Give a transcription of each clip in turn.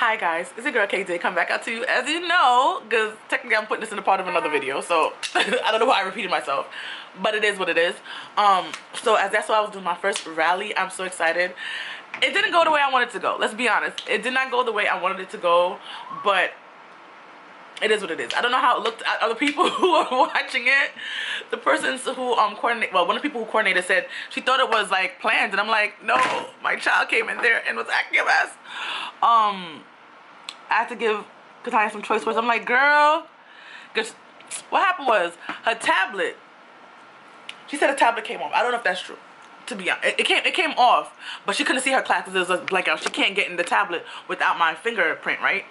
Hi guys, it's your girl KJ. Come back out to you as you know, because technically I'm putting this in a part of another video, so I don't know why I repeated myself, but it is what it is. So as that's why I was doing my first rally, I'm so excited. It didn't go the way I wanted it to go. Let's be honest. It did not go the way I wanted it to go, but it is what it is. I don't know how it looked at other people who are watching it. The persons who coordinate, well, one of the people who coordinated said she thought it was like planned, and I'm like, no, my child came in there and was acting a mess. I had to give Kdiddavis some choice words. I'm like, girl, cause what happened was her tablet. She said her tablet came off. I don't know if that's true. To be honest, it came off, but she couldn't see her class because there was a blackout. She can't get in the tablet without my fingerprint, right?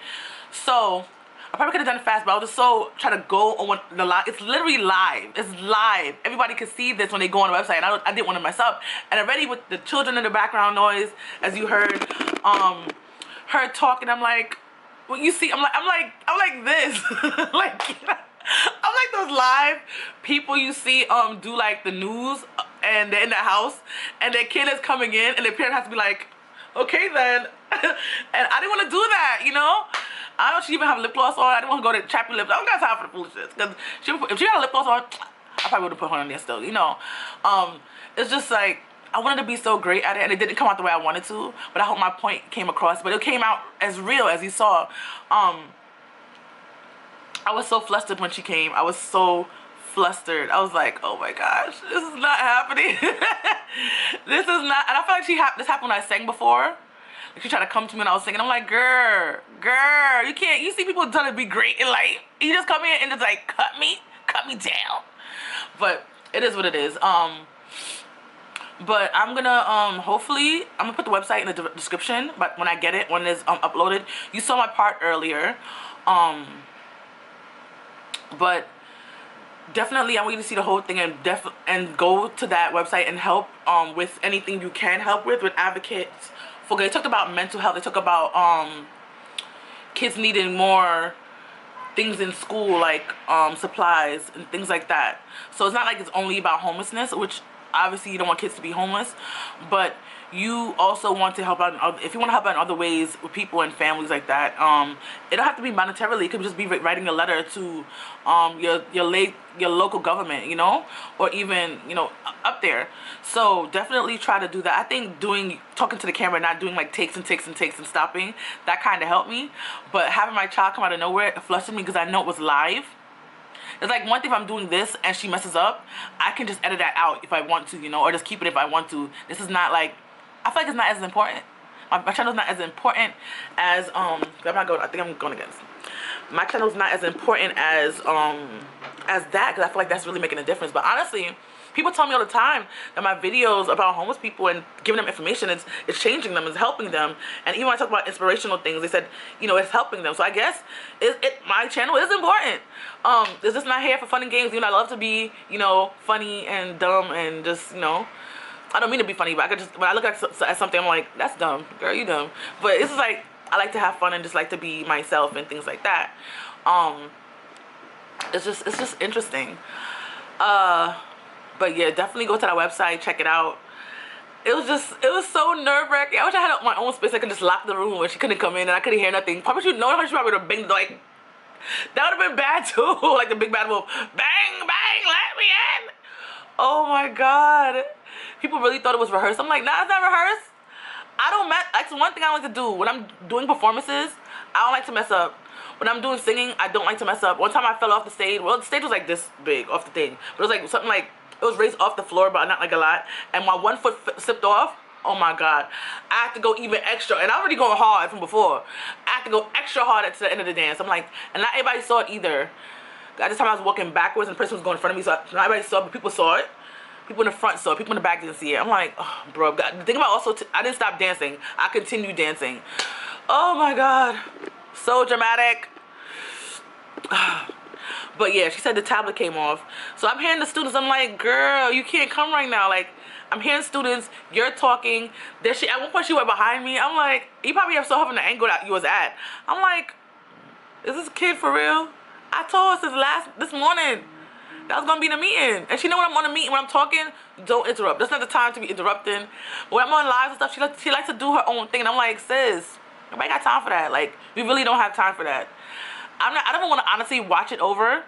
So I probably could have done it fast, but I was just so trying to go on the live. It's literally live. It's live. Everybody can see this when they go on the website. And I didn't want to mess up. And already with the children in the background noise, as you heard, her talking, I'm like, well, you see, I'm like this, like, I'm like those live people you see do like the news, and they're in the house, and their kid is coming in, and their parent has to be like, okay then, and I didn't want to do that, you know. I don't know if she even have lip gloss on. I didn't want to go to chap your lips. I don't got time for the foolishness. Because if she had a lip gloss on, I probably would have put her on there still, you know. It's just like, I wanted to be so great at it, and it didn't come out the way I wanted to. But I hope my point came across. But it came out as real as you saw. I was so flustered when she came. I was so flustered. I was like, oh my gosh, this is not happening. This is not. And I feel like this happened when I sang before. She tried to come to me when I was singing. I'm like, girl, you can't. You see people trying to be great in life. You just come in and just like cut me down. But it is what it is. But I'm gonna hopefully I'm gonna put the website in the description. But when I get it, when it's uploaded, you saw my part earlier. But definitely I want you to see the whole thing and go to that website and help with anything you can help with advocates. They talked about mental health. They talk about kids needing more things in school, like supplies and things like that. So it's not like it's only about homelessness, which obviously you don't want kids to be homeless, but you also want to help out if you want to help out in other ways with people and families like that. It don't have to be monetarily. It could just be writing a letter to your local government, you know, or even, you know, up there. So definitely try to do that. I think talking to the camera, not doing like takes and stopping, that kind of helped me. But having my child come out of nowhere, it flustered me because I know it was live. It's like one thing if I'm doing this and she messes up, I can just edit that out if I want to, you know, or just keep it if I want to. This is not like, I feel like it's not as important. My channel's not as important as I think I'm going against. My channel's not as important as that, because I feel like that's really making a difference. But honestly, people tell me all the time that my videos about homeless people and giving them information is changing them, is helping them. And even when I talk about inspirational things, they said, you know, it's helping them. So I guess my channel is important. It's just not here for fun and games. You know, I love to be, you know, funny and dumb and just, you know, I don't mean to be funny, but I could just, when I look at something, I'm like, that's dumb, girl, you dumb. But it's just like, I like to have fun and just like to be myself and things like that. It's just interesting. But yeah, definitely go to that website, check it out. It was so nerve-wracking. I wish I had my own space. I could just lock the room where she couldn't come in and I couldn't hear nothing. Probably should know how she probably would have banged, like, that would have been bad too. Like the big bad wolf. Bang, bang, let me in. Oh my God. People really thought it was rehearsed. I'm like, nah, it's not rehearsed. That's one thing I like to do. When I'm doing performances, I don't like to mess up. When I'm doing singing, I don't like to mess up. One time I fell off the stage. Well, the stage was like this big off the thing. But it was like something like, it was raised off the floor, but not like a lot. And my one foot slipped off. Oh my God. I have to go even extra. And I'm already going hard from before. I have to go extra hard at the end of the dance. I'm like, and not everybody saw it either. At this time I was walking backwards and the person was going in front of me, so not everybody saw it, but people saw it. People in the front saw it. People in the back didn't see it. I'm like, oh, bro. The thing about also, I didn't stop dancing. I continued dancing. Oh my God. So dramatic. But yeah, she said the tablet came off. So I'm hearing the students, I'm like, girl, you can't come right now. Like, I'm hearing students, you're talking. At one point she went behind me. I'm like, you probably saw her from the angle that you was at. I'm like, is this kid for real? I told her this morning that was gonna be the meeting. And she know when I'm on a meeting, when I'm talking, don't interrupt. That's not the time to be interrupting. When I'm on live and stuff, she likes to do her own thing. And I'm like, sis, Nobody got time for that. Like, we really don't have time for that. I don't want to honestly watch it over,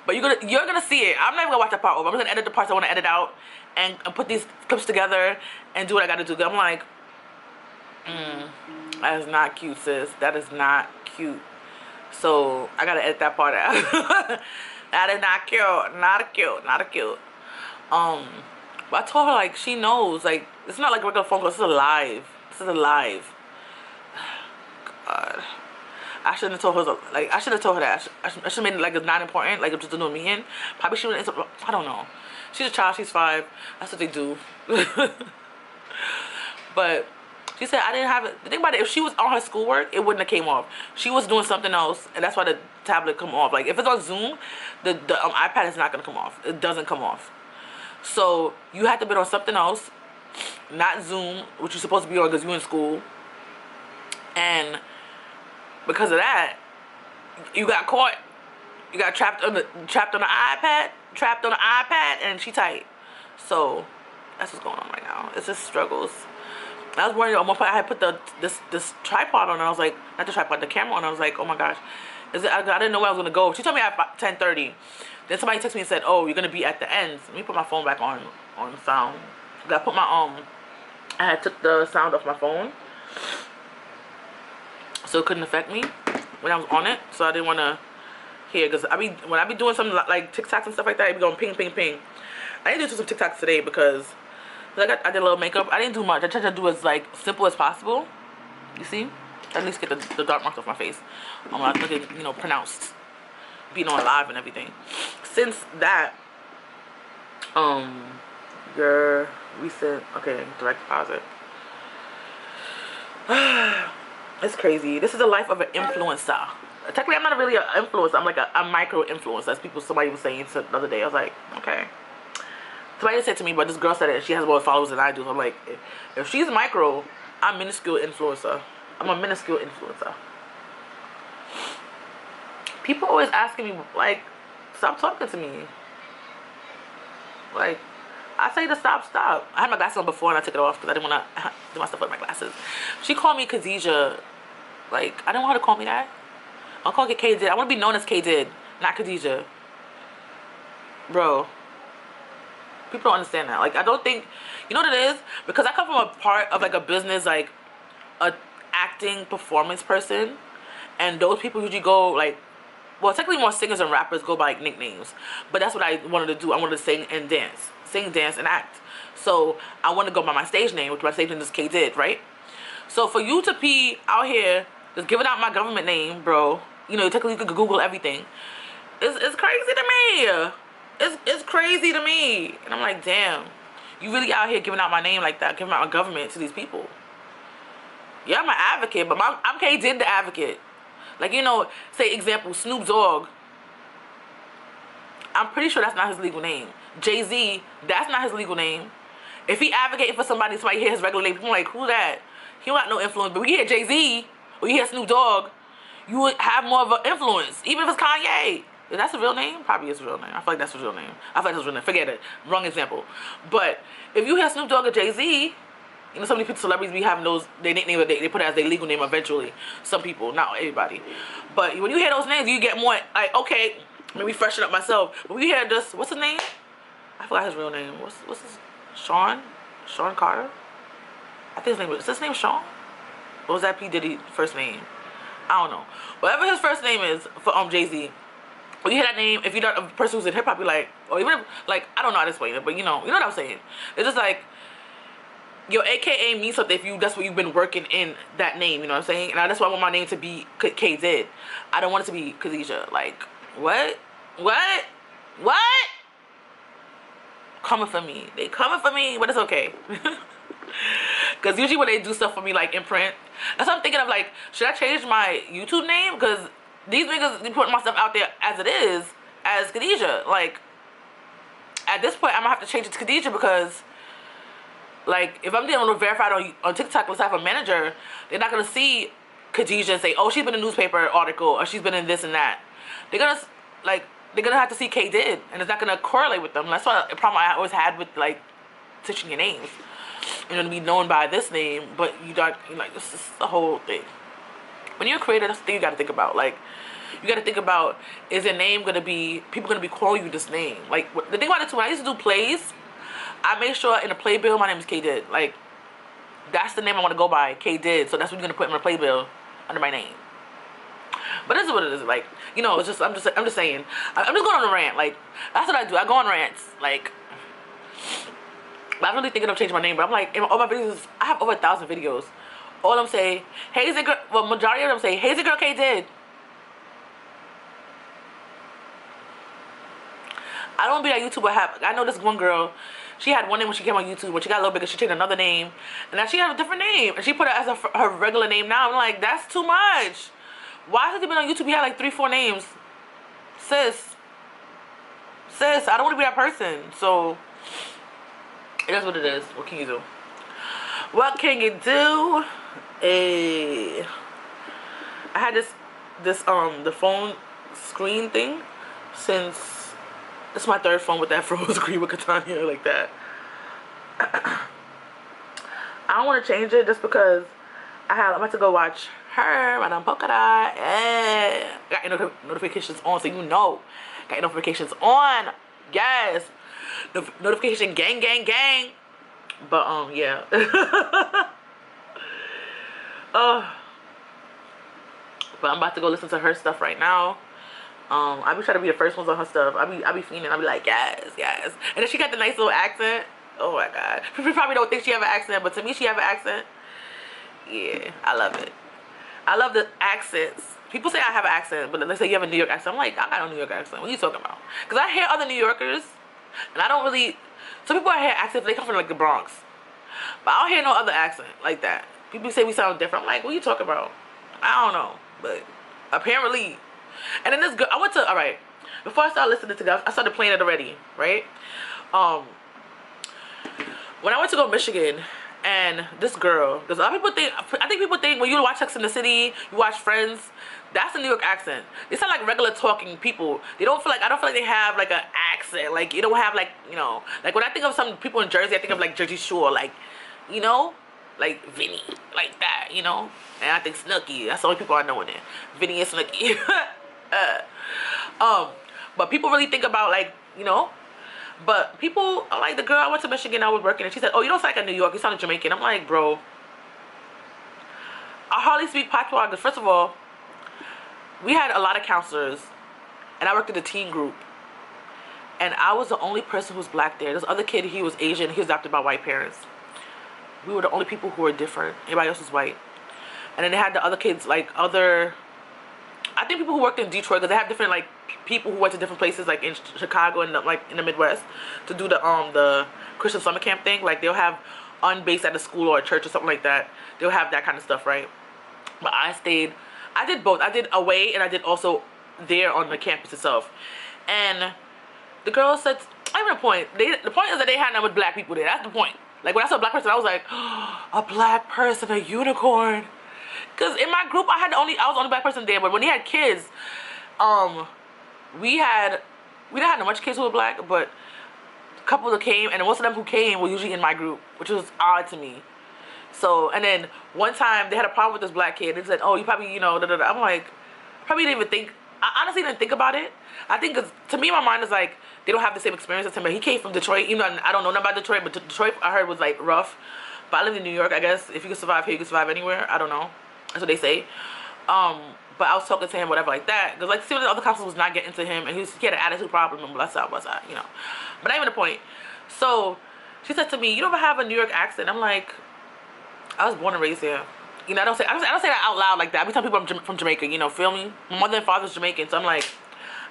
but you're gonna see it. I'm not even gonna watch that part over. I'm just gonna edit the parts I want to edit out and put these clips together and do what I gotta do. I'm like, that is not cute, sis. That is not cute. So I gotta edit that part out. That is not cute. Not cute. Not cute. But I told her, like, she knows, like, it's not like a regular phone call. This is a live. This is a live. God. I shouldn't have told her, like, I should have told her that. I should have made it like it's not important, like it's just a new meeting. Probably she wouldn't, I don't know. She's a child, she's 5. That's what they do. But she said I didn't have it. The thing about it, if she was on her schoolwork, it wouldn't have came off. She was doing something else, and that's why the tablet come off. Like, if it's on Zoom, the iPad is not going to come off. It doesn't come off. So you have to be on something else, not Zoom, which you're supposed to be on because you're in school. And because of that, you got caught. You got trapped on the iPad, and she tight. So that's what's going on right now. It's just struggles. I was worried at one point I had put this tripod on, and I was like, not the tripod, the camera on, and I was like, oh my gosh. I didn't know where I was gonna go. She told me at 10:30. Then somebody texted me and said, oh, you're gonna be at the end. Let me put my phone back on sound. I put my I had took the sound off my phone, so it couldn't affect me when I was on it. So I didn't want to hear, because when I be doing something like TikToks and stuff like that, it be going ping, ping, ping. I didn't do some TikToks today because I did a little makeup. I didn't do much. I tried to do as like simple as possible. You see? At least get the dark marks off my face. I'm like looking, pronounced, being on live and everything. Since that, your recent, okay, direct deposit. It's crazy. This is the life of an influencer. Technically, I'm not really an influencer. I'm like a micro influencer, as somebody was saying the other day. I was like, okay. Somebody said to me, but this girl said it, and she has more followers than I do. So I'm like, if she's micro, I'm minuscule influencer. I'm a minuscule influencer. People always asking me, like, stop talking to me. Like, I say to stop. I had my glasses on before and I took it off because I didn't want to do my stuff with my glasses. She called me Khadijah. Like, I don't want her to call me that. I'll call it Kdid. I want to be known as Kdid, not Khadijah. Bro. People don't understand that. Like, I don't think, you know what it is? Because I come from a part of like a business, like a acting performance person, and those people usually go like, well, technically more singers and rappers go by like nicknames, but that's what I wanted to do. I wanted to sing, dance, and act. So I want to go by my stage name, which my stage name is Kdid, right? So for you to be out here just giving out my government name, bro, technically you could Google everything. It's crazy to me. It's crazy to me. And I'm like, damn, you really out here giving out my name like that, giving out my government to these people. Yeah, I'm an advocate, but I'm Kdid the advocate. Like, say example, Snoop Dogg. I'm pretty sure that's not his legal name. Jay-Z, that's not his legal name. If he advocating for somebody hear his regular name, I'm like, who's that? He don't got no influence. But when you hear Jay-Z or you hear Snoop Dogg, you would have more of an influence. Even if it's Kanye. Is that his real name? Probably is his real name. I feel like that's his real name. I feel like that's his real name. Forget it. Wrong example. But if you hear Snoop Dogg or Jay-Z, so many people, celebrities be having those, their nickname, they put it as their legal name eventually. Some people, not everybody. But when you hear those names, you get more like, okay, let me freshen up myself. But when you hear this, what's his name? I forgot his real name. What's his? Sean Carter? I think is his name Sean? Or was that P. Diddy first name? I don't know. Whatever his first name is for Jay-Z. When you hear that name, if you're not a person who's in hip hop, you're like, or even if, like, I don't know how to explain it, but you know what I'm saying. It's just like, your AKA means something if that's what you've been working in that name, you know what I'm saying? And that's why I want my name to be Kdid. I don't want it to be Khadijah. Like, what? Coming for me. They coming for me, but it's okay. Because usually when they do stuff for me, like in print, that's what I'm thinking of, like, should I change my YouTube name? Because these niggas, they putting my stuff out there as it is, as Khadijah. Like, at this point, I'm going to have to change it to Khadijah because, like, if I'm dealing with verified on TikTok, let's have a manager, they're not going to see Khadijah and say, oh, she's been in a newspaper article, or she's been in this and that. They're going to have to see Kdid, and it's not going to correlate with them. That's why a problem I always had with, like, switching your names. You know, to be known by this name, but you don't, like, this is the whole thing. When you're a creator, that's the thing you gotta think about. Like, you gotta think about, is your name gonna be, people gonna be calling you this name? Like, the thing about it too, when I used to do plays, I made sure in the playbill my name is Kdid. Like, that's the name I want to go by, Kdid. So that's what you're gonna put in my playbill under my name. But this is what it is. Like, you know, it's just I'm just saying. I'm just going on a rant. Like, that's what I do. I go on rants. Like, I'm really thinking of changing my name. But I'm like, in all my videos, I have over 1,000 videos. All of them say, "Hey, girl." Well, majority of them say, "Hey, girl, Kdid." I don't be that YouTuber. I know this one girl. She had one name when she came on YouTube. When she got a little bigger, she changed another name, and now she had a different name, and she put it as her regular name now. I'm like, that's too much. Why has he been on YouTube? He had like 3-4 names. Sis, I don't want to be that person. So it is what it is. What can you do? What can you do? I had this the phone screen thing since. This is my 3rd phone with that froze screen with Katanya like that. I don't want to change it just because I'm about to go watch her, Madame Polka Dot. Yeah. Got your notifications on, so you know. Got your notifications on. Yes. Notification gang, gang, gang. But, yeah. But I'm about to go listen to her stuff right now. I be trying to be the first ones on her stuff. I be fiending. I be like, yes. And then she got the nice little accent. Oh my god. People probably don't think she have an accent, but to me she have an accent. Yeah, I love it. I love the accents. People say I have an accent, but they say you have a New York accent. I'm like, I got no New York accent. What are you talking about? Because I hear other New Yorkers, and I don't really. Some people I hear accents, they come from like the Bronx, but I don't hear no other accent like that. People say we sound different. I'm like, what are you talking about? I don't know, but apparently. And then this girl, I went to, alright, before I started listening to guys, I started playing it already, right? When I went to go to Michigan, and this girl, because a lot of people think, I think people think when you watch Sex in the City, you watch Friends, that's a New York accent. They sound like regular talking people. They don't feel like, I don't feel like they have like an accent. Like, you don't have like, you know, like when I think of some people in Jersey, I think of like Jersey Shore, like, you know? Like Vinny, like that, you know? And I think Snooki, that's the only people I know in there. Vinny and Snooki. But people really think about like, you know, but people like the girl I went to Michigan, I was working, and she said, oh, you don't sound like a New York, you sound like Jamaican. I'm like, bro, I hardly speak patois because first of all, we had a lot of counselors, and I worked in the teen group, and I was the only person who was black there. This other kid, he was Asian, he was adopted by white parents. We were the only people who were different. Everybody else was white. And then they had the other kids, like other, I think people who worked in Detroit, because they have different like people who went to different places, like in Chicago and like in the Midwest, to do the Christian summer camp thing. Like they'll have unbased at a school or a church or something like that. They'll have that kind of stuff, right? But I did both. I did away and I did also there on the campus itself. And the girl said, I have a point. The point is that they had none with black people there. That's the point. Like when I saw a black person, I was like, oh, a black person, a unicorn. Cause in my group, I was the only black person there. But when they had kids, we didn't have that much kids who were black, but a couple that came, and most of them who came were usually in my group, which was odd to me. So, and then one time they had a problem with this black kid. They said, oh, you probably, you know, da, da, da. I'm like, probably didn't even think. I honestly didn't think about it. I think because to me, my mind is like, they don't have the same experience as him. But he came from Detroit. Even though I don't know nothing about Detroit, but Detroit I heard was like rough. But I lived in New York, I guess. If you can survive here, you can survive anywhere. I don't know. That's what they say. But I was talking to him, whatever, like that. Because like, some of the other counselors was not getting to him, and he had an attitude problem, and what's up, you know. But not even the point. So she said to me, "You don't have a New York accent." I'm like, I was born and raised here. You know, I don't say that out loud like that. I be telling people I'm from Jamaica, you know, feel me? My mother and father's Jamaican, so I'm like,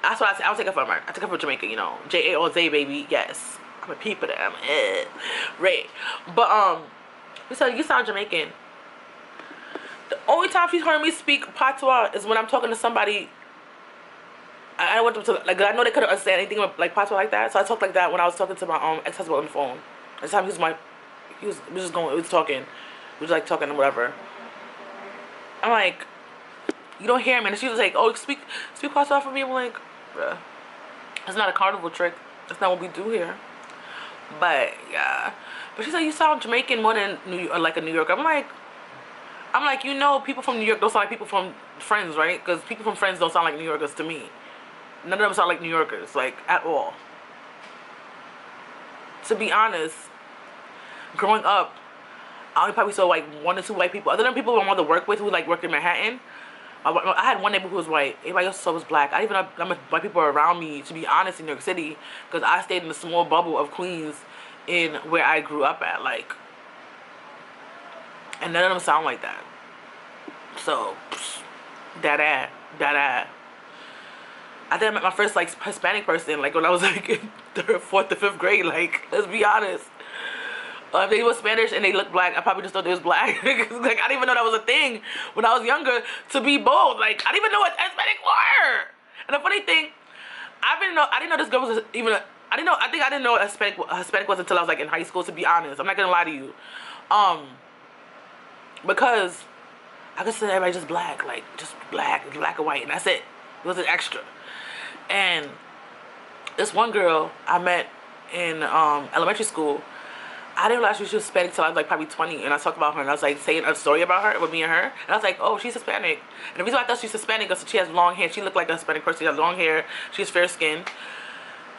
that's what I say. I don't take it from her. I take it from Jamaica, you know. J-A-O-Z, baby, yes. I'm a peep of them. Right. But, he said, you sound Jamaican. The only time she's heard me speak patois is when I'm talking to somebody. I don't want them to, like, I know they couldn't understand anything like patois like that, so I talked like that when I was talking to my ex-husband on the phone. This time we was talking. We was like talking and whatever. I'm like, you don't hear him, and she was like, oh, speak patois for me. I'm like, bruh, it's not a carnival trick. That's not what we do here. But yeah, but she said you sound Jamaican more than like a New Yorker. I'm like, I'm like, you know, people from New York don't sound like people from Friends, right? Because people from Friends don't sound like New Yorkers to me. None of them sound like New Yorkers, like, at all. To be honest, growing up, I only probably saw like 1 or 2 white people. Other than people my mother worked with who like worked in Manhattan, I had one neighbor who was white. Everybody else was black. I didn't even know how much white people were around me, to be honest, in New York City, because I stayed in a small bubble of Queens in where I grew up at, like, and none of them sound like that. So, that. I think I met my first like Hispanic person like when I was like in 3rd, 4th, or 5th grade. Like, let's be honest. If they were Spanish and they looked black, I probably just thought they was black. Like, I didn't even know that was a thing when I was younger to be both. Like, I didn't even know what Hispanic were. And the funny thing, I didn't know this girl was even. I didn't know what Hispanic was until I was like in high school. To be honest, I'm not gonna lie to you, because I consider everybody just black, like just black and white, and that's it. It was an extra. And this one girl I met in elementary school, I didn't realize she was Hispanic till I was like probably 20, and I talked about her, and I was like saying a story about her with me and her, and I was like, oh, she's Hispanic. And the reason why I thought she's Hispanic is she has long hair. She looked like a Hispanic person. She has long hair. She's fair skinned.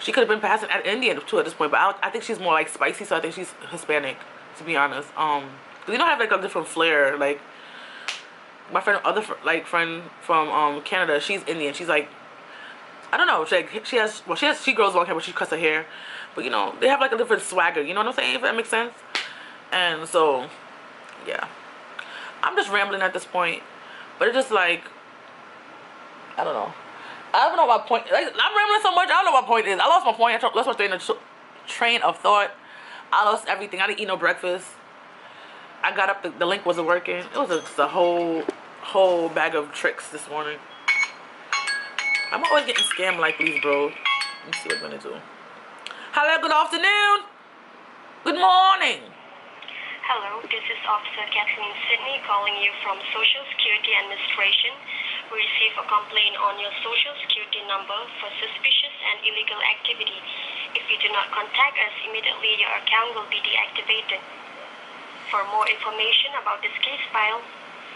She could have been passing at Indian too at this point, but I think she's more like spicy, so I think she's Hispanic, to be honest. Cause you don't have like a different flair. Like my friend from Canada, she's Indian. She's like, I don't know. She grows long hair, but she cuts her hair. But you know, they have like a different swagger. You know what I'm saying? If that makes sense. And so, yeah, I'm just rambling at this point. But it's just like, I don't know. I don't know what my point. Like, I'm rambling so much. I don't know what my point is. I lost my point. I lost my train of thought. I lost everything. I didn't eat no breakfast. I got up. The link wasn't working. It was just a whole bag of tricks this morning. I'm always getting scammed like these, bro. Let me see what I'm gonna do. Hello, good afternoon. Good morning. Hello, this is Officer Kathleen Sydney calling you from Social Security Administration. We received a complaint on your Social Security number for suspicious and illegal activity. If you do not contact us immediately, your account will be deactivated. For more information about this case file,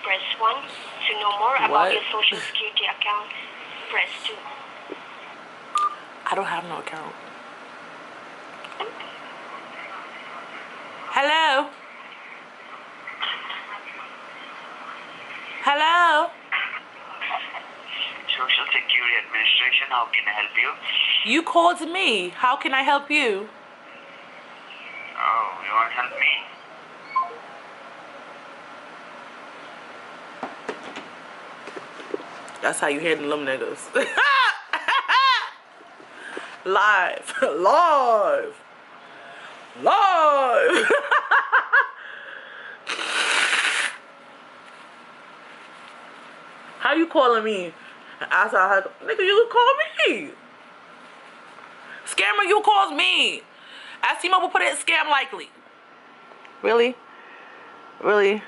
press 1. To know more about your Social Security account, press 2. I don't have no account. Hello? Hello? Social Security Administration, how can I help you? You called me. How can I help you? Oh, you want to help me? That's how you handle them niggas. Live. Live. Live. How you calling me? And I said, nigga, you call me. Scammer, you calls me. As T-Mobile put it, scam likely. Really? Really?